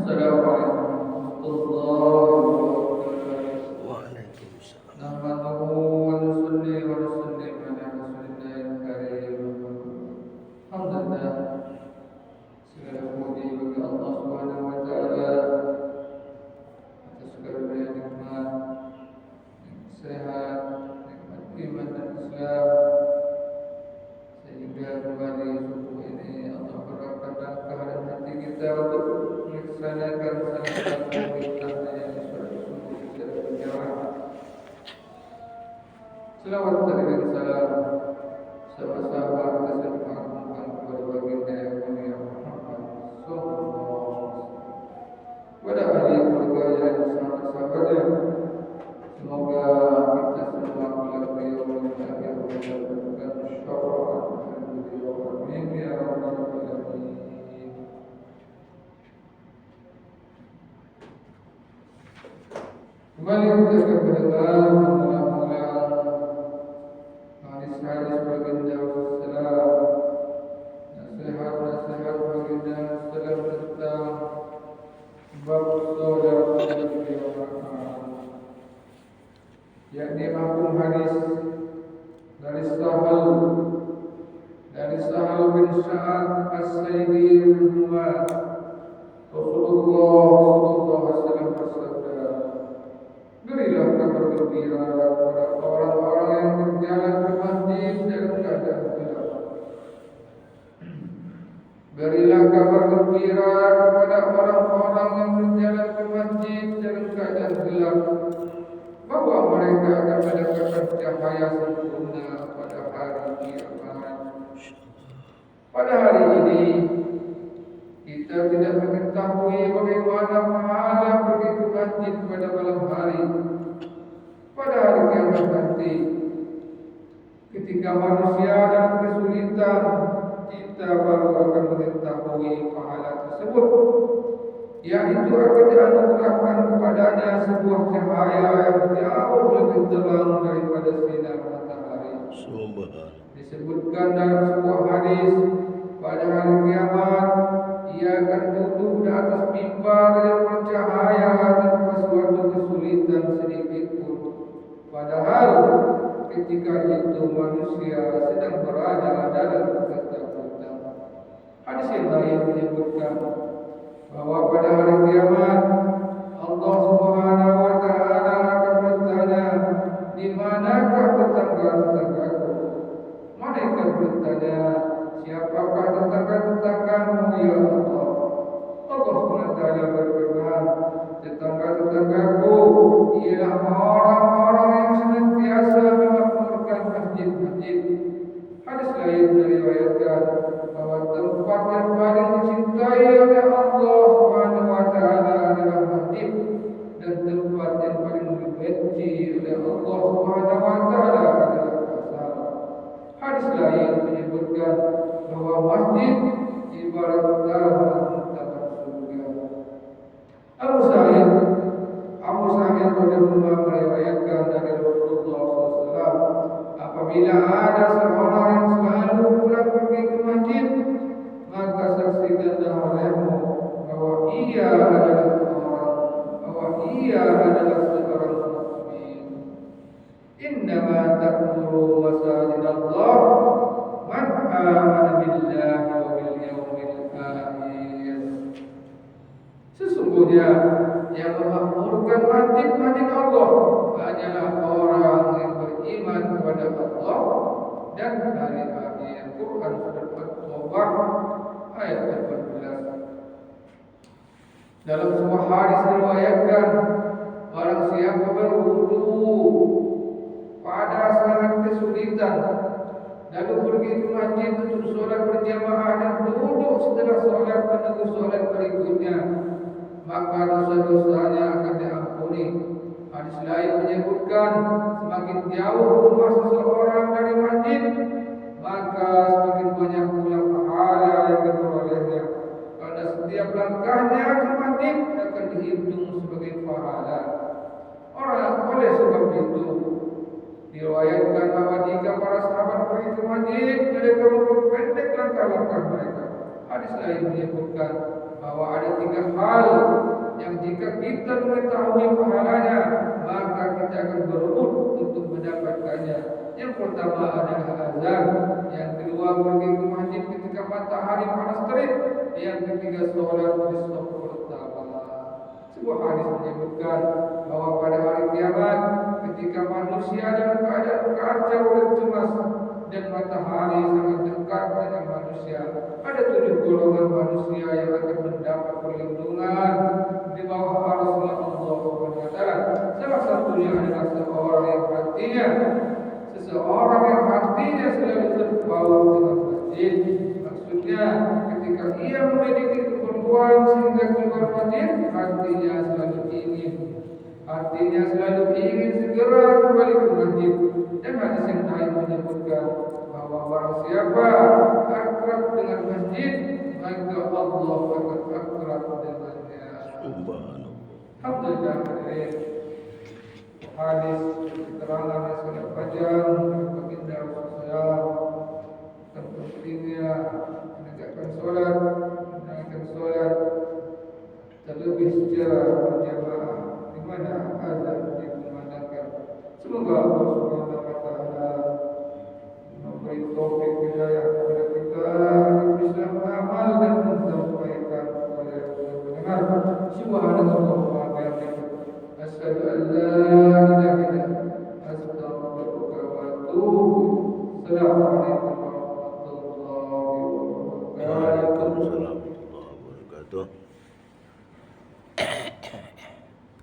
Assalamualaikum warahmatullahi wabarakatuh. Waalaikumsalam. Nahmaduhu wa nusalli wa nusallim ala rasulillahil karim. Alhamdulillah, segala puji bagi Allah Subhanahu wa taala atas segala nikmat, sehat, nikmat iman dan Islam, sehingga kembali subuh ini Allah berkatkan kehadiran hati kita untuk melaksanakan salah satu perintahnya yang sungguh-sungguh secara berjamaah. Selawat dan salam sahabat-sahabat kita saya mengagungkan kepada baginda yang mulia Muhammad sallallahu alaihi wasallam. Kepada ahli keluarga dan sahabat-sahabatnya, semoga kita semua kelak beliau akhir mendapatkan syafaat dari beliau. Amin ya rabbal alamin. Kembali kita mendengar mengulang-ulang hadis-hadis baginda Rasulullah, nasihat-nasihat baginda Rasulullah tentang bab saudara beliau, yakni mafhum hadis dari Sahal bin Sa'ad As-Sa'idi rahimahullah. Rasulullah sallallahu alaihi wasallam bersabda, berilah kabar gembira kepada orang-orang yang berjalan ke masjid dalam keadaan gelap. Berilah kabar gembira kepada orang-orang yang berjalan ke masjid dalam keadaan gelap, bahwa mereka akan mendapatkan cahaya sempurna pada hari kiamat. Pada hari ini kita tidak mengetahui bagaimana pahala pergi ke masjid pada malam hari. Pada hari kiamat nanti, ketika manusia dalam kesulitan, kita baru akan mengetahui pahala tersebut, yaitu akan dianugerahkan kepadanya sebuah cahaya yang jauh lebih terang daripada sinar matahari. Disebutkan dalam sebuah hadis, pada hari kiamat ia akan duduk di atas mimbar yang bercahaya tanpa suatu kesulitan sedikit pun. Padahal ketika itu manusia sedang berada dalam ketakutan. Hadis yang lain menyebutkan bahwa pada hari kiamat Allah Subhanahu wa taala akan bertanya, di manakah tetangga-tetanggaku? Malaikat bertanya, siapakah tetangga-tetanggamu ya Allah? Allah SWT berfirman, tetangga-tetanggaku ialah orang-orang yang senantiasa memakmurkan masjid-masjid. Hadis lain meriwayatkan bahwa tempat yang paling dicintai oleh Allah SWT adalah masjid, dan tempat yang paling dibenci oleh Allah SWT adalah pasar. Hadis lain menyebutkan bahwa masjid ibarat taman surga. Abu Sa'id radhiyallahu meriwayatkan dari Rasulullah SAW, apabila ada seorang yang selalu pulang pergi ke masjid, maka saksikanlah olehmu bahwa ia adalah seorang mukmin. Innama ta'muru masajidallah man amana billahi wa bil yawmil akhir. Sesungguhnya yang memakmurkan masjid-masjid Allah hanyalah orang yang beriman kepada Allah dan hari akhir. Quran surat At-Taubah ayat 18. Dalam sebuah hadis diriwayatkan, barang siapa berwudu pada saat kesulitan lalu pergi ke masjid untuk solat berjamaah dan duduk setelah solat menunggu solat berikutnya, maka dosa-dosanya akan diampuni. Hadis lain menyebutkan, semakin jauh rumah seseorang dari masjid, maka semakin banyak pula pahala yang diperolehnya, karena setiap langkahnya ke masjid akan dihitung sebagai pahala. Oleh sebab itu diriwayatkan bahwa jika para sahabat pergi ke masjid, mereka memperpendek langkah-langkah mereka. Hadis lain menyebutkan bahwa ada tiga hal yang jika kita mengetahui pahalanya, maka kita akan berebut untuk mendapatkannya. Yang pertama adalah azan, yang kedua pergi ke masjid ketika matahari panas terik, yang ketiga sholat di saf pertama. Sebuah hadis menyebutkan bahwa pada hari kiamat, ketika manusia dalam keadaan kacau dan cemas dan matahari sangat dekat dengan manusia, ada 7 golongan manusia yang akan mendapat perlindungan di bawah arsy Allah Subhanahu wa taala. Salah satunya adalah seseorang yang hatinya selalu terpaut dengan masjid. Maksudnya ketika ia memiliki keperluan sehingga keluar masjid, hatinya selalu ingin segera kembali ke masjid. Dan hadis yang lain menyebutkan bahwa barang siapa akrab dengan masjid, maka Allah akan akrab dengannya. Alhamdulillah, hadis keterangan yang sangat panjang baginda Rasulullah tentang pentingnya menegakkan solat terlebih secara berjamaah di mana azan dikumandangkan. Semoga Allah Subhanahu wa taala memberi taufik hidayah kepada kita bisa beramal dan menyampaikan kepada pendengar. Subhanallah wa bihamdihi, asyhadu an la ilaha illa anta, astaghfiruka wa atubu ilaik. Assalamualaikum